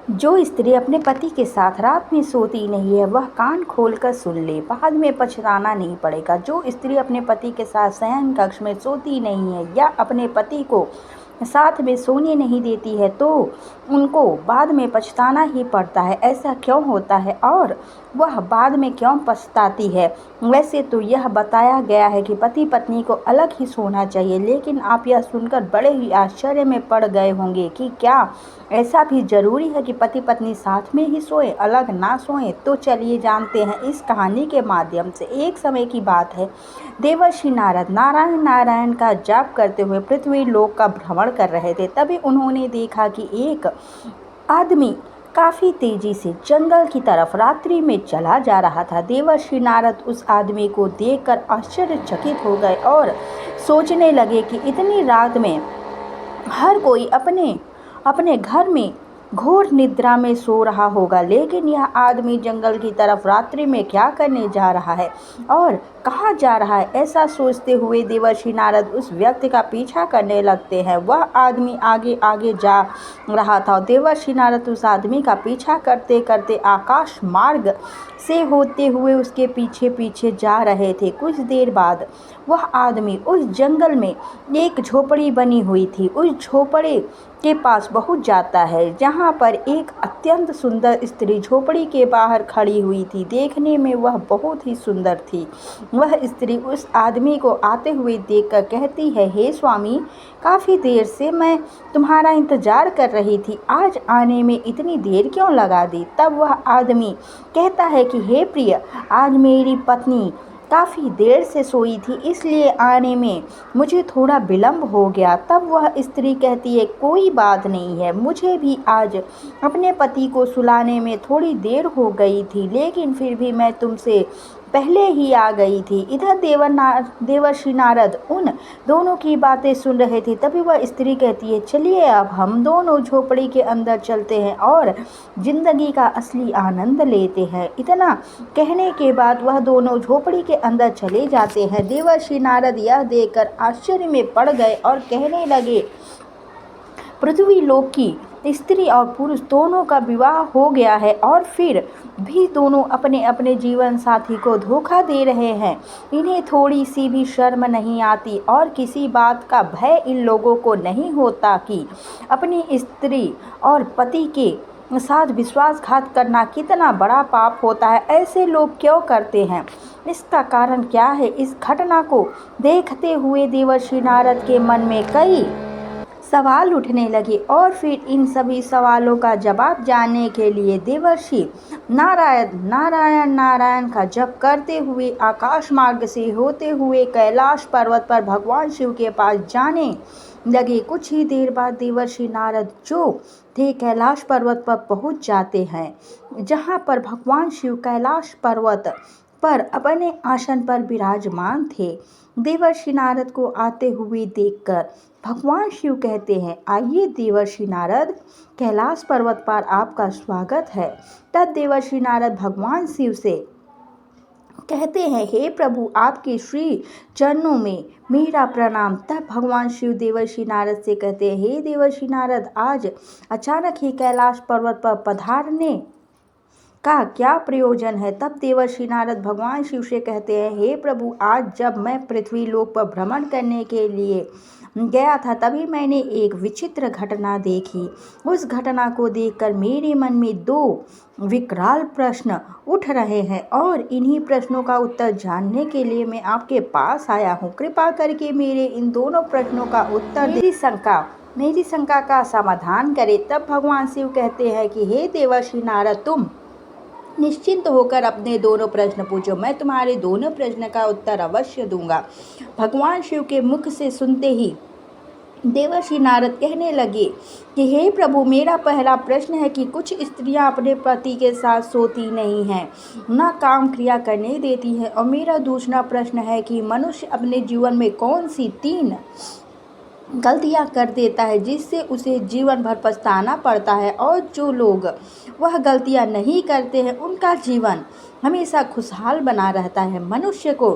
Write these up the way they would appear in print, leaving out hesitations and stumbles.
जो स्त्री अपने पति के साथ रात में सोती नहीं है वह कान खोलकर सुन ले, बाद में पछताना नहीं पड़ेगा। जो स्त्री अपने पति के साथ शयन कक्ष में सोती नहीं है या अपने पति को साथ में सोने नहीं देती है तो उनको बाद में पछताना ही पड़ता है। ऐसा क्यों होता है और वह बाद में क्यों पछताती है? वैसे तो यह बताया गया है कि पति पत्नी को अलग ही सोना चाहिए, लेकिन आप यह सुनकर बड़े ही आश्चर्य में पड़ गए होंगे कि क्या ऐसा भी जरूरी है कि पति पत्नी साथ में ही सोए, अलग ना सोएं? तो चलिए जानते हैं इस कहानी के माध्यम से। एक समय की बात है, देवर्षि नारद नारायण नारायण का जाप करते हुए पृथ्वी लोक का भ्रमण कर रहे थे। तभी उन्होंने देखा कि एक आदमी काफी तेजी से जंगल की तरफ रात्रि में चला जा रहा था। देवर्षि नारद उस आदमी को देखकर आश्चर्यचकित हो गए और सोचने लगे कि इतनी रात में हर कोई अपने अपने घर में घोर निद्रा में सो रहा होगा, लेकिन यह आदमी जंगल की तरफ रात्रि में क्या करने जा रहा है और कहाँ जा रहा है? ऐसा सोचते हुए देवर्षि नारद उस व्यक्ति का पीछा करने लगते हैं। वह आदमी आगे आगे जा रहा था। देवर्षि नारद उस आदमी का पीछा करते करते आकाश मार्ग से होते हुए उसके पीछे पीछे जा रहे थे। कुछ देर बाद वह आदमी उस जंगल में एक झोपड़ी बनी हुई थी, उस झोपड़ी के पास पहुंच जाता है, जहां पर एक अत्यंत सुंदर स्त्री झोपड़ी के बाहर खड़ी हुई थी। देखने में वह बहुत ही सुंदर थी। वह स्त्री उस आदमी को आते हुए देखकर कहती है, हे स्वामी, काफ़ी देर से मैं तुम्हारा इंतजार कर रही थी, आज आने में इतनी देर क्यों लगा दी? तब वह आदमी कहता है कि हे प्रिय, आज मेरी पत्नी काफ़ी देर से सोई थी, इसलिए आने में मुझे थोड़ा विलम्ब हो गया। तब वह स्त्री कहती है, कोई बात नहीं है, मुझे भी आज अपने पति को सुलाने में थोड़ी देर हो गई थी, लेकिन फिर भी मैं तुमसे पहले ही आ गई थी। इधर देवर्षि नारद उन दोनों की बातें सुन रहे थे। तभी वह स्त्री कहती है, चलिए अब हम दोनों झोपड़ी के अंदर चलते हैं और जिंदगी का असली आनंद लेते हैं। इतना कहने के बाद वह दोनों झोपड़ी के अंदर चले जाते हैं। देवर्षि नारद यह देखकर आश्चर्य में पड़ गए और कहने लगे, पृथ्वी लोक की स्त्री और पुरुष दोनों का विवाह हो गया है और फिर भी दोनों अपने अपने जीवन साथी को धोखा दे रहे हैं। इन्हें थोड़ी सी भी शर्म नहीं आती और किसी बात का भय इन लोगों को नहीं होता कि अपनी स्त्री और पति के साथ विश्वासघात करना कितना बड़ा पाप होता है। ऐसे लोग क्यों करते हैं? इसका कारण क्या है? इस घटना को देखते हुए देवर्षि नारद के मन में कई सवाल उठने लगे और फिर इन सभी सवालों का जवाब जानने के लिए देवर्षि नारायण नारायण नारायण का जप करते हुए आकाश मार्ग से होते हुए कैलाश पर्वत पर भगवान शिव के पास जाने लगे। कुछ ही देर बाद देवर्षि नारद जो थे कैलाश पर्वत पर पहुंच जाते हैं, जहां पर भगवान शिव कैलाश पर्वत पर अपने आसन पर विराजमान थे। देवर्षि नारद को आते हुए देखकर भगवान शिव कहते हैं, आइए देवर्षि नारद, कैलाश पर्वत पर आपका स्वागत है। तब देवर्षि नारद भगवान शिव से कहते हैं, हे प्रभु, आपके श्री चरणों में मेरा प्रणाम। तब भगवान शिव देवर्षि नारद से कहते हैं, हे देवर्षि नारद, आज अचानक ही कैलाश पर्वत पर पधारने का क्या प्रयोजन है? तब देवर्षि नारद भगवान शिव से कहते हैं, हे प्रभु, आज जब मैं पृथ्वी लोक पर भ्रमण करने के लिए गया था तभी मैंने एक विचित्र घटना देखी। उस घटना को देखकर मेरे मन में दो विकराल प्रश्न उठ रहे हैं और इन्हीं प्रश्नों का उत्तर जानने के लिए मैं आपके पास आया हूँ। कृपा करके मेरे इन दोनों प्रश्नों का उत्तर मेरी शंका का समाधान करें। तब भगवान शिव कहते हैं कि हे देवर्षि नारद, तुम निश्चिंत होकर अपने दोनों प्रश्न पूछो, मैं तुम्हारे दोनों प्रश्न का उत्तर अवश्य दूंगा। भगवान शिव के मुख से सुनते ही देवर्षि नारद कहने लगे कि हे प्रभु, मेरा पहला प्रश्न है कि कुछ स्त्रियां अपने पति के साथ सोती नहीं हैं, ना काम क्रिया करने देती है, और मेरा दूसरा प्रश्न है कि मनुष्य अपने जीवन में कौन सी 3 गलतियां कर देता है जिससे उसे जीवन भर पछताना पड़ता है, और जो लोग वह गलतियां नहीं करते हैं उनका जीवन हमेशा खुशहाल बना रहता है। मनुष्य को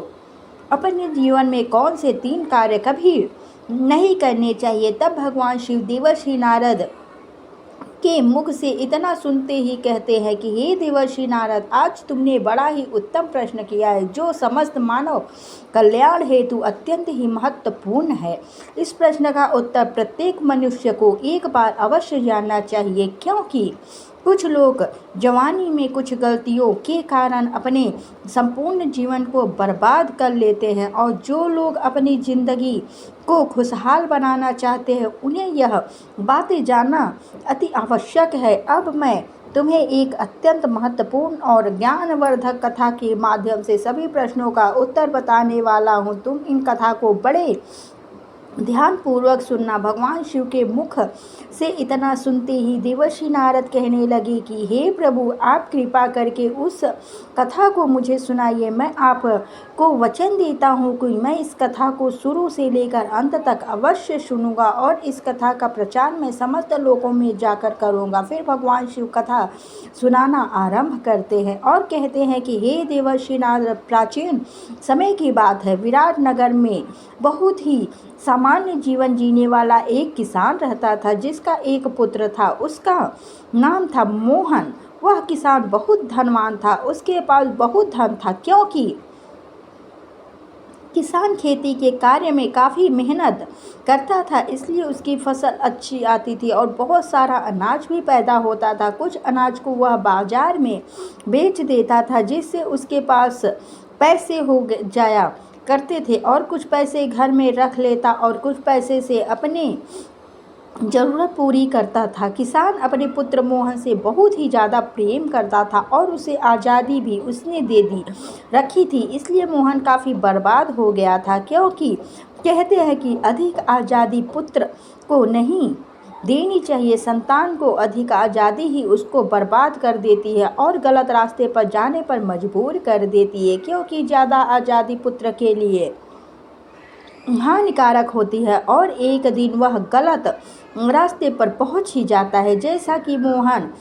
अपने जीवन में कौन से 3 कार्य कभी नहीं करने चाहिए? तब भगवान शिव देवर्षि नारद के मुख से इतना सुनते ही कहते हैं कि हे देवर्षि नारद, आज तुमने बड़ा ही उत्तम प्रश्न किया है जो समस्त मानव कल्याण हेतु अत्यंत ही महत्वपूर्ण है। इस प्रश्न का उत्तर प्रत्येक मनुष्य को एक बार अवश्य जानना चाहिए, क्योंकि कुछ लोग जवानी में कुछ गलतियों के कारण अपने संपूर्ण जीवन को बर्बाद कर लेते हैं, और जो लोग अपनी जिंदगी को खुशहाल बनाना चाहते हैं उन्हें यह बातें जानना अति आवश्यक है। अब मैं तुम्हें एक अत्यंत महत्वपूर्ण और ज्ञानवर्धक कथा के माध्यम से सभी प्रश्नों का उत्तर बताने वाला हूँ। तुम इन कथा को बड़े ध्यानपूर्वक सुनना। भगवान शिव के मुख से इतना सुनते ही देवर्षि नारद कहने लगे कि हे प्रभु, आप कृपा करके उस कथा को मुझे सुनाइए। मैं आपको वचन देता हूँ कि मैं इस कथा को शुरू से लेकर अंत तक अवश्य सुनूंगा और इस कथा का प्रचार मैं समस्त लोकों में जाकर करूँगा। फिर भगवान शिव कथा सुनाना आरंभ करते हैं और कहते हैं कि हे देवर्षि नारद, प्राचीन समय की बात है। विराट नगर में बहुत ही सामान्य जीवन जीने वाला एक किसान रहता था, जिसका एक पुत्र था। उसका नाम था मोहन। वह किसान बहुत धनवान था, उसके पास बहुत धन था, क्योंकि किसान खेती के कार्य में काफ़ी मेहनत करता था, इसलिए उसकी फसल अच्छी आती थी और बहुत सारा अनाज भी पैदा होता था। कुछ अनाज को वह बाजार में बेच देता था, जिससे उसके पास पैसे हो जाया करते थे, और कुछ पैसे घर में रख लेता और कुछ पैसे से अपने ज़रूरत पूरी करता था। किसान अपने पुत्र मोहन से बहुत ही ज़्यादा प्रेम करता था और उसे आज़ादी भी उसने दे दी रखी थी, इसलिए मोहन काफ़ी बर्बाद हो गया था, क्योंकि कहते हैं कि अधिक आज़ादी पुत्र को नहीं देनी चाहिए। संतान को अधिक आज़ादी ही उसको बर्बाद कर देती है और गलत रास्ते पर जाने पर मजबूर कर देती है, क्योंकि ज़्यादा आज़ादी पुत्र के लिए हानिकारक होती है और एक दिन वह गलत रास्ते पर पहुंच ही जाता है, जैसा कि मोहन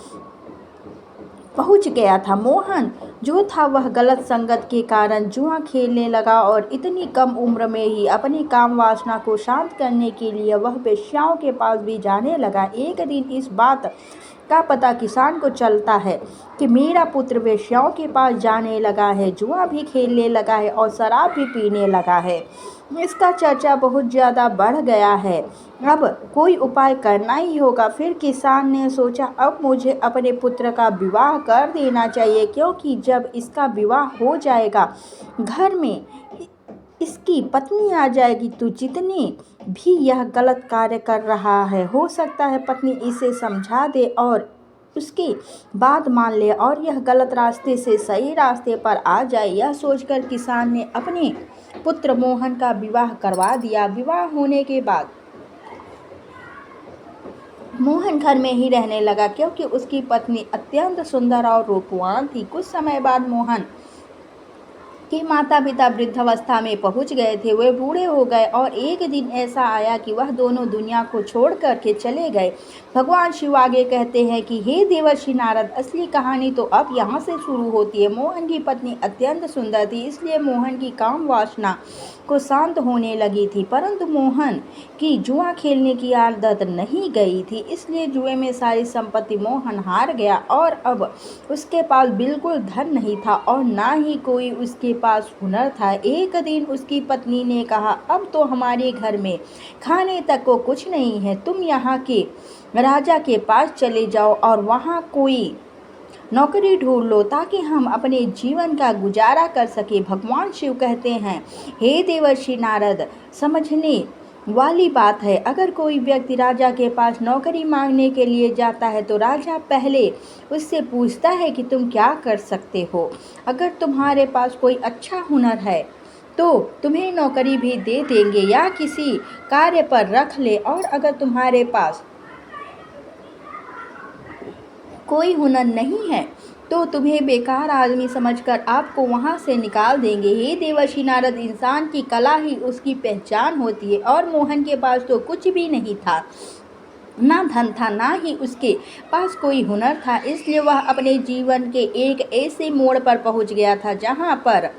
पहुंच गया था। मोहन जो था वह गलत संगत के कारण जुआ खेलने लगा और इतनी कम उम्र में ही अपनी काम वासना को शांत करने के लिए वह वेश्याओं के पास भी जाने लगा। एक दिन इस बात का पता किसान को चलता है कि मेरा पुत्र वेश्याओं के पास जाने लगा है, जुआ भी खेलने लगा है और शराब भी पीने लगा है। इसका चर्चा बहुत ज़्यादा बढ़ गया है, अब कोई उपाय करना ही होगा। फिर किसान ने सोचा, अब मुझे अपने पुत्र का विवाह कर देना चाहिए, क्योंकि जब इसका विवाह हो जाएगा घर में इसकी पत्नी आ जाएगी, तो जितने भी यह गलत कार्य कर रहा है हो सकता है पत्नी इसे समझा दे और उसके बाद मान ले और यह गलत रास्ते से सही रास्ते पर आ जाए। यह सोचकर किसान ने अपने पुत्र मोहन का विवाह करवा दिया। विवाह होने के बाद मोहन घर में ही रहने लगा, क्योंकि उसकी पत्नी अत्यंत सुंदर और रूपवान थी। कुछ समय बाद मोहन कि माता पिता वृद्धावस्था में पहुंच गए थे, वे बूढ़े हो गए और एक दिन ऐसा आया कि वह दोनों दुनिया को छोड़ कर के चले गए। भगवान शिव आगे कहते हैं कि हे देवर्षि नारद, असली कहानी तो अब यहाँ से शुरू होती है। मोहन की पत्नी अत्यंत सुंदर थी, इसलिए मोहन की काम वासना को शांत होने लगी थी, परंतु मोहन की जुआ खेलने की आदत नहीं गई थी, इसलिए जुए में सारी संपत्ति मोहन हार गया और अब उसके पास बिल्कुल धन नहीं था और ना ही कोई उसके पास हुनर था। एक दिन उसकी पत्नी ने कहा, अब तो हमारे घर में खाने तक को कुछ नहीं है, तुम यहाँ के राजा के पास चले जाओ और वहाँ कोई नौकरी ढूंढ लो ताकि हम अपने जीवन का गुजारा कर सके। भगवान शिव कहते हैं, हे देवर्षि नारद, समझने वाली बात है, अगर कोई व्यक्ति राजा के पास नौकरी मांगने के लिए जाता है तो राजा पहले उससे पूछता है कि तुम क्या कर सकते हो। अगर तुम्हारे पास कोई अच्छा हुनर है तो तुम्हें नौकरी भी दे देंगे या किसी कार्य पर रख ले, और अगर तुम्हारे पास कोई हुनर नहीं है तो तुम्हें बेकार आदमी समझकर आपको वहां से निकाल देंगे। हे देवर्षि नारद, इंसान की कला ही उसकी पहचान होती है और मोहन के पास तो कुछ भी नहीं था, ना धन था ना ही उसके पास कोई हुनर था, इसलिए वह अपने जीवन के एक ऐसे मोड़ पर पहुंच गया था जहां पर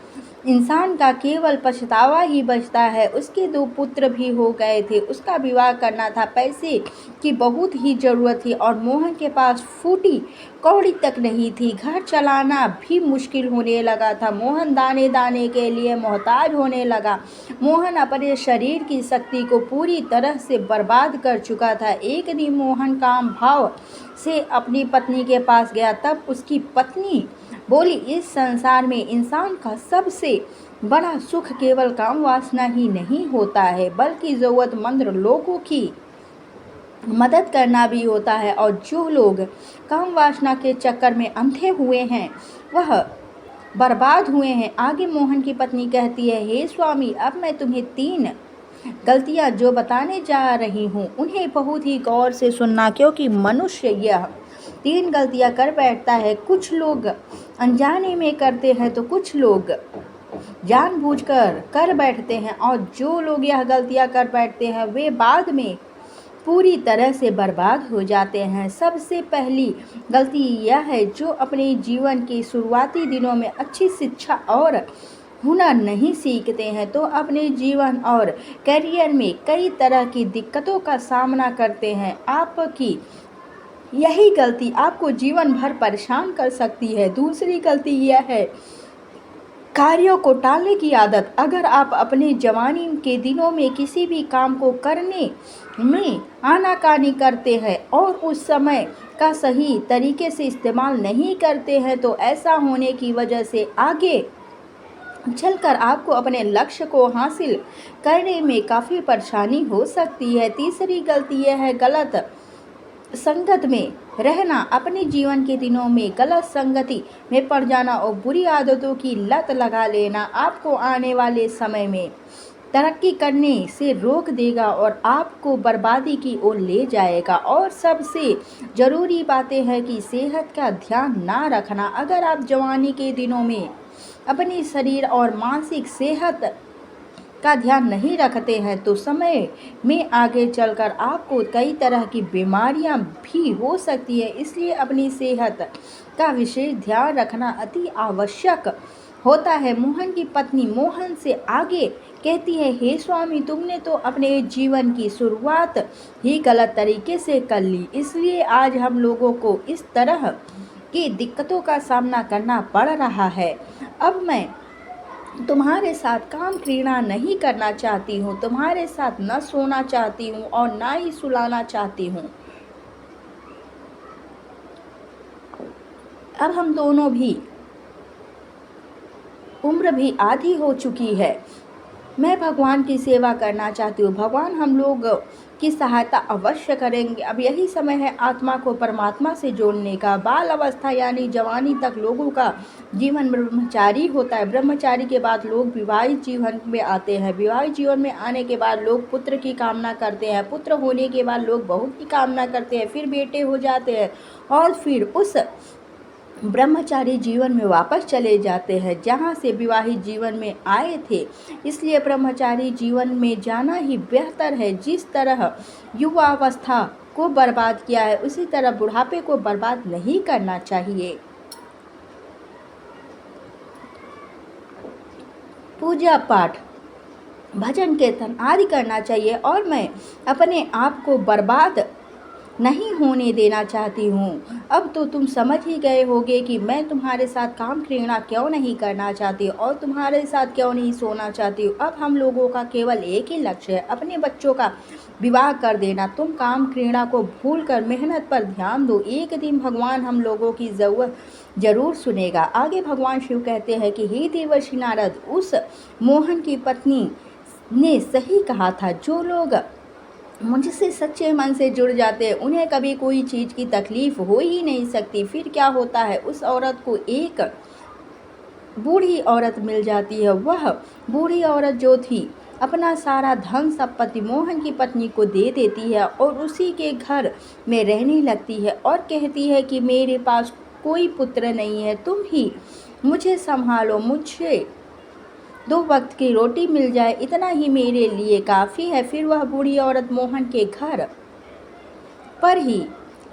इंसान का केवल पछतावा ही बचता है। उसके 2 पुत्र भी हो गए थे, उसका विवाह करना था, पैसे की बहुत ही ज़रूरत थी और मोहन के पास फूटी कौड़ी तक नहीं थी। घर चलाना भी मुश्किल होने लगा था। मोहन दाने दाने के लिए मोहताज होने लगा। मोहन अपने शरीर की शक्ति को पूरी तरह से बर्बाद कर चुका था। एक दिन मोहन काम भाव से अपनी पत्नी के पास गया, तब उसकी पत्नी बोली, इस संसार में इंसान का सबसे बड़ा सुख केवल काम वासना ही नहीं होता है, बल्कि ज़रूरतमंद लोगों की मदद करना भी होता है। और जो लोग काम वासना के चक्कर में अंधे हुए हैं, वह बर्बाद हुए हैं। आगे मोहन की पत्नी कहती है, हे स्वामी, अब मैं तुम्हें 3 गलतियां जो बताने जा रही हूँ, उन्हें बहुत ही गौर से सुनना, क्योंकि मनुष्य यह 3 गलतियां कर बैठता है। कुछ लोग अनजाने में करते हैं तो कुछ लोग जानबूझकर कर बैठते हैं, और जो लोग यह गलतियां कर बैठते हैं वे बाद में पूरी तरह से बर्बाद हो जाते हैं। सबसे पहली गलती यह है, जो अपने जीवन के शुरुआती दिनों में अच्छी शिक्षा और हुनर नहीं सीखते हैं तो अपने जीवन और करियर में कई तरह की दिक्कतों का सामना करते हैं। आपकी यही गलती आपको जीवन भर परेशान कर सकती है। दूसरी गलती यह है, कार्यों को टालने की आदत। अगर आप अपने जवानी के दिनों में किसी भी काम को करने में आनाकानी करते हैं और उस समय का सही तरीके से इस्तेमाल नहीं करते हैं, तो ऐसा होने की वजह से आगे चलकर आपको अपने लक्ष्य को हासिल करने में काफ़ी परेशानी हो सकती है। तीसरी गलती यह है, गलत संगत में रहना। अपने जीवन के दिनों में गलत संगति में पड़ जाना और बुरी आदतों की लत लगा लेना आपको आने वाले समय में तरक्की करने से रोक देगा और आपको बर्बादी की ओर ले जाएगा। और सबसे ज़रूरी बातें हैं कि सेहत का ध्यान ना रखना। अगर आप जवानी के दिनों में अपने शरीर और मानसिक सेहत का ध्यान नहीं रखते हैं तो समय में आगे चलकर आपको कई तरह की बीमारियां भी हो सकती है। इसलिए अपनी सेहत का विशेष ध्यान रखना अति आवश्यक होता है। मोहन की पत्नी मोहन से आगे कहती है, हे स्वामी, तुमने तो अपने जीवन की शुरुआत ही गलत तरीके से कर ली, इसलिए आज हम लोगों को इस तरह की दिक्कतों का सामना करना पड़ रहा है। अब मैं तुम्हारे साथ काम क्रीड़ा नहीं करना चाहती हूँ, तुम्हारे साथ न सोना चाहती हूँ और ना ही सुलाना चाहती हूँ। अब हम दोनों भी उम्र भी आधी हो चुकी है। मैं भगवान की सेवा करना चाहती हूँ। भगवान हम लोग की सहायता अवश्य करेंगे। अब यही समय है आत्मा को परमात्मा से जोड़ने का। बाल अवस्था यानी जवानी तक लोगों का जीवन ब्रह्मचारी होता है। ब्रह्मचारी के बाद लोग विवाहित जीवन में आते हैं। विवाहित जीवन में आने के बाद लोग पुत्र की कामना करते हैं। पुत्र होने के बाद लोग बहू की कामना करते हैं। फिर बेटे हो जाते हैं और फिर उस ब्रह्मचारी जीवन में वापस चले जाते हैं जहाँ से विवाहित जीवन में आए थे। इसलिए ब्रह्मचारी जीवन में जाना ही बेहतर है। जिस तरह युवावस्था को बर्बाद किया है, उसी तरह बुढ़ापे को बर्बाद नहीं करना चाहिए। पूजा पाठ, भजन कीर्तन आदि करना चाहिए और मैं अपने आप को बर्बाद नहीं होने देना चाहती हूँ। अब तो तुम समझ ही गए होगे कि मैं तुम्हारे साथ काम क्रीड़ा क्यों नहीं करना चाहती और तुम्हारे साथ क्यों नहीं सोना चाहती हूँ। अब हम लोगों का केवल एक ही लक्ष्य है, अपने बच्चों का विवाह कर देना। तुम काम क्रीड़ा को भूल कर मेहनत पर ध्यान दो। एक दिन भगवान हम लोगों की जरूर सुनेगा। आगे भगवान शिव कहते हैं कि हे देवर्षि नारद, उस मोहन की पत्नी ने सही कहा था। जो लोग मुझसे सच्चे मन से जुड़ जाते हैं उन्हें कभी कोई चीज़ की तकलीफ हो ही नहीं सकती। फिर क्या होता है, उस औरत को एक बूढ़ी औरत मिल जाती है। वह बूढ़ी औरत जो थी अपना सारा धन संपत्ति मोहन की पत्नी को दे देती है और उसी के घर में रहने लगती है और कहती है कि मेरे पास कोई पुत्र नहीं है, तुम ही मुझे संभालो, मुझे 2 वक्त की रोटी मिल जाए, इतना ही मेरे लिए काफ़ी है। फिर वह बूढ़ी औरत मोहन के घर पर ही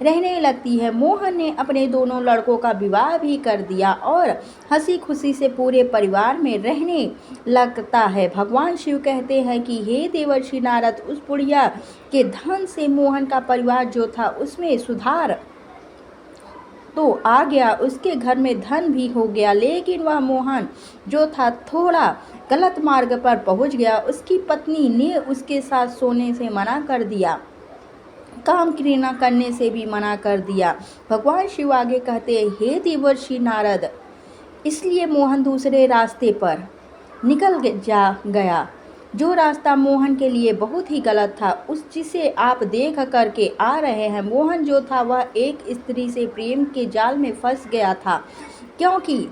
रहने लगती है। मोहन ने अपने दोनों लड़कों का विवाह भी कर दिया और हंसी खुशी से पूरे परिवार में रहने लगता है। भगवान शिव कहते हैं कि हे देवर्षि नारद, उस बुढ़िया के धन से मोहन का परिवार जो था उसमें सुधार तो आ गया, उसके घर में धन भी हो गया, लेकिन वह मोहन जो था थोड़ा गलत मार्ग पर पहुंच गया। उसकी पत्नी ने उसके साथ सोने से मना कर दिया, काम क्रिया करने से भी मना कर दिया। भगवान शिव आगे कहते हैं, हे देवर्षि नारद, इसलिए मोहन दूसरे रास्ते पर निकल गया। जो रास्ता मोहन के लिए बहुत ही गलत था, उस जिसे आप देख करके आ रहे हैं। मोहन जो था वह एक स्त्री से प्रेम के जाल में फंस गया था, क्योंकि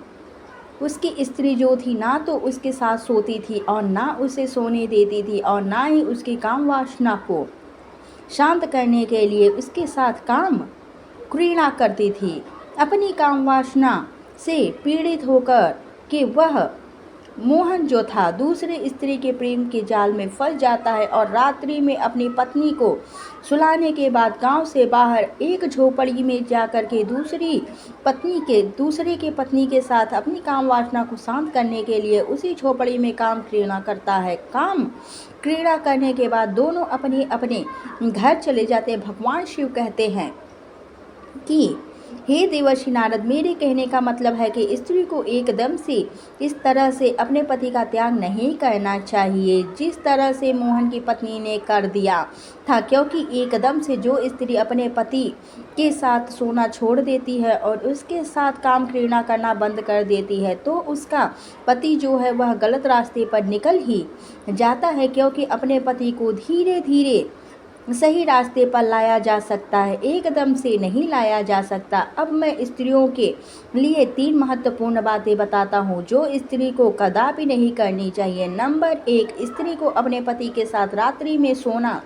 उसकी स्त्री जो थी ना तो उसके साथ सोती थी और ना उसे सोने देती थी और ना ही उसकी काम वासना को शांत करने के लिए उसके साथ काम क्रीड़ा करती थी। अपनी काम वासना से पीड़ित होकर कि वह मोहन जो था दूसरे स्त्री के प्रेम के जाल में फंस जाता है और रात्रि में अपनी पत्नी को सुलाने के बाद गांव से बाहर एक झोपड़ी में जाकर के दूसरे के पत्नी के साथ अपनी काम वासना को शांत करने के लिए उसी झोपड़ी में काम क्रीड़ा करता है। काम क्रीड़ा करने के बाद दोनों अपने अपने घर चले जाते हैं। भगवान शिव कहते हैं कि हे देवर्षि नारद, मेरे कहने का मतलब है कि स्त्री को एकदम से इस तरह से अपने पति का त्याग नहीं करना चाहिए जिस तरह से मोहन की पत्नी ने कर दिया था, क्योंकि एकदम से जो स्त्री अपने पति के साथ सोना छोड़ देती है और उसके साथ काम क्रीड़ा करना बंद कर देती है तो उसका पति जो है वह गलत रास्ते पर निकल ही जाता है, क्योंकि अपने पति को धीरे धीरे सही रास्ते पर लाया जा सकता है, एकदम से नहीं लाया जा सकता। अब मैं स्त्रियों के लिए 3 महत्वपूर्ण बातें बताता हूँ जो स्त्री को कदापि नहीं करनी चाहिए। नंबर 1, स्त्री को अपने पति के साथ रात्रि में सोना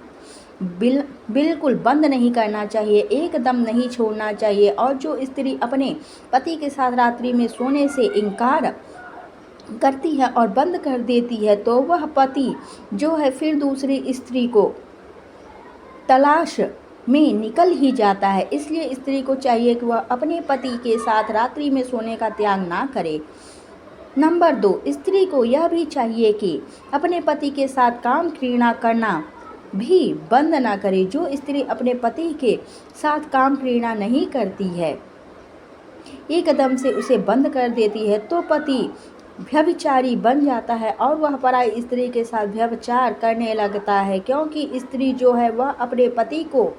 बिल्कुल बंद नहीं करना चाहिए, एकदम नहीं छोड़ना चाहिए। और जो स्त्री अपने पति के साथ रात्रि में सोने से इनकार करती है और बंद कर देती है तो वह पति जो है फिर दूसरी स्त्री को तलाश में निकल ही जाता है। इसलिए स्त्री को चाहिए कि वह अपने पति के साथ रात्रि में सोने का त्याग ना करे। नंबर 2, स्त्री को यह भी चाहिए कि अपने पति के साथ काम क्रीड़ा करना भी बंद ना करे। जो स्त्री अपने पति के साथ काम क्रीड़ा नहीं करती है, एकदम से उसे बंद कर देती है तो पति व्यभिचारी बन जाता है और वह पराई स्त्री के साथ व्यभिचार करने लगता है, क्योंकि स्त्री जो है वह अपने पति को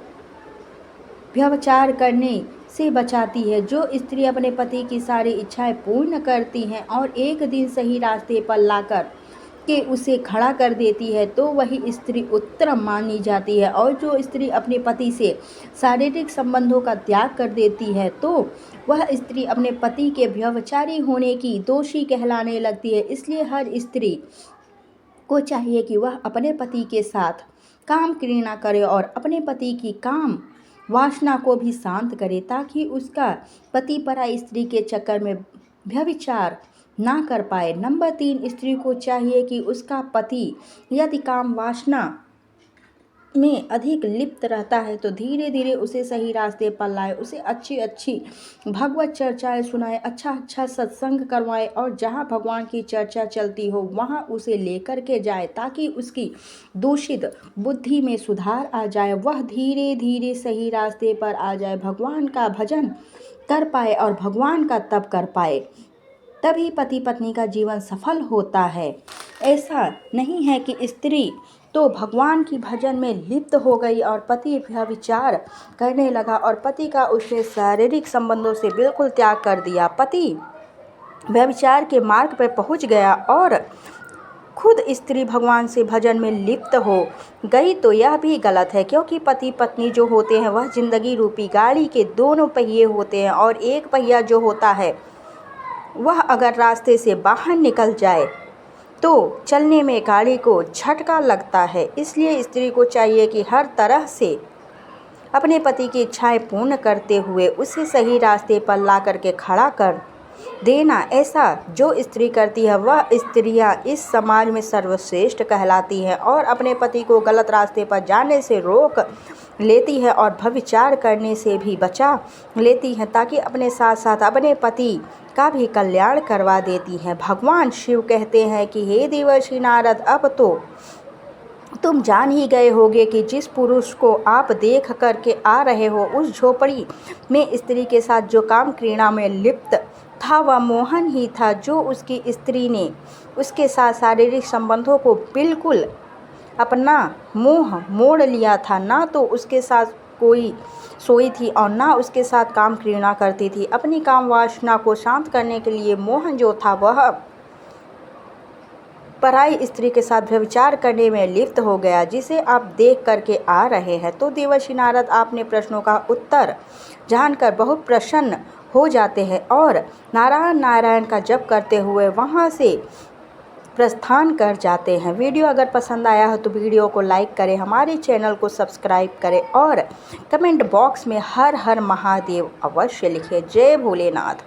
व्यभिचार करने से बचाती है। जो स्त्री अपने पति की सारी इच्छाएं पूर्ण करती हैं और एक दिन सही रास्ते पर लाकर के उसे खड़ा कर देती है तो वही स्त्री उत्तम मानी जाती है। और जो स्त्री अपने पति से शारीरिक संबंधों का त्याग कर देती है तो वह स्त्री अपने पति के व्यभिचारी होने की दोषी कहलाने लगती है। इसलिए हर स्त्री को चाहिए कि वह अपने पति के साथ काम क्रीड़ा करे और अपने पति की काम वासना को भी शांत करे, ताकि उसका पति पराई स्त्री के चक्कर में व्यभिचार ना कर पाए। नंबर 3, स्त्री को चाहिए कि उसका पति यदि काम वासना में अधिक लिप्त रहता है तो धीरे धीरे उसे सही रास्ते पर लाए, उसे अच्छी अच्छी भगवत चर्चाएं सुनाए, अच्छा सत्संग करवाए और जहां भगवान की चर्चा चलती हो वहां उसे लेकर के जाए, ताकि उसकी दूषित बुद्धि में सुधार आ जाए, वह धीरे धीरे सही रास्ते पर आ जाए, भगवान का भजन कर पाए और भगवान का तप कर पाए। तभी पति पत्नी का जीवन सफल होता है। ऐसा नहीं है कि स्त्री तो भगवान की भजन में लिप्त हो गई और पति व्यभिचार करने लगा और पति का उसने शारीरिक संबंधों से बिल्कुल त्याग कर दिया, पति व्यभिचार के मार्ग पर पहुंच गया और खुद स्त्री भगवान से भजन में लिप्त हो गई तो यह भी गलत है, क्योंकि पति पत्नी जो होते हैं वह जिंदगी रूपी गाड़ी के दोनों पहिए होते हैं और एक पहिया जो होता है वह अगर रास्ते से बाहर निकल जाए तो चलने में गाड़ी को झटका लगता है। इसलिए स्त्री को चाहिए कि हर तरह से अपने पति की इच्छाएं पूर्ण करते हुए उसे सही रास्ते पर ला करके खड़ा कर देना। ऐसा जो स्त्री करती है वह स्त्रियां इस समाज में सर्वश्रेष्ठ कहलाती हैं और अपने पति को गलत रास्ते पर जाने से रोक लेती है और व्यभिचार करने से भी बचा लेती हैं, ताकि अपने साथ साथ अपने पति का भी कल्याण करवा देती हैं। भगवान शिव कहते हैं कि हे देवर्षि नारद, अब तो तुम जान ही गए होगे कि जिस पुरुष को आप देख करके आ रहे हो, उस झोपड़ी में स्त्री के साथ जो काम क्रीड़ा में लिप्त था वह मोहन ही था, जो उसकी स्त्री ने उसके साथ शारीरिक संबंधों को बिल्कुल अपना मोह मोड़ लिया था। ना तो उसके साथ कोई सोई थी और ना उसके साथ काम क्रीड़ा करती थी। अपनी काम वासना को शांत करने के लिए मोहन जो था वह पराई स्त्री के साथ व्यभिचार करने में लिप्त हो गया, जिसे आप देख करके आ रहे हैं। तो देवर्षि नारद आपने प्रश्नों का उत्तर जानकर बहुत प्रसन्न हो जाते हैं और नारायण नारायण का जप करते हुए वहाँ से प्रस्थान कर जाते हैं। वीडियो अगर पसंद आया हो तो वीडियो को लाइक करें, हमारे चैनल को सब्सक्राइब करें और कमेंट बॉक्स में हर हर महादेव अवश्य लिखें। जय भोलेनाथ।